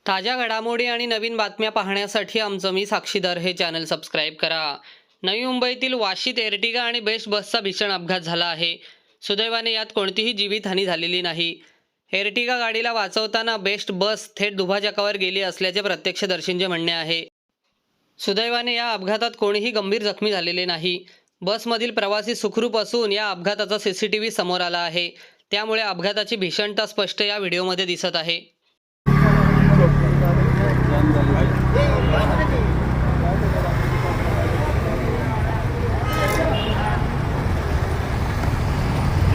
ताज्या घडामोडी आणि नवीन बातम्या पाहण्यासाठी आमचं मी साक्षीदार हे चॅनल सबस्क्राईब करा. नवी मुंबईतील वाशीत एर्टिगा आणि बेस्ट बसचा भीषण अपघात झाला आहे. सुदैवाने यात कोणतीही जीवितहानी झालेली नाही. एर्टिगा गाडीला वाचवताना बेस्ट बस थेट दुभाजकावर गेली असल्याचे प्रत्यक्षदर्शींचे म्हणणे आहे. सुदैवाने या अपघातात कोणीही गंभीर जखमी झालेले नाही. बसमधील प्रवासी सुखरूप असून या अपघाताचा सीसीटीव्ही समोर आला आहे. त्यामुळे अपघाताची भीषणता स्पष्ट या व्हिडिओमध्ये दिसत आहे.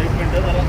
एक मिनिट जरा.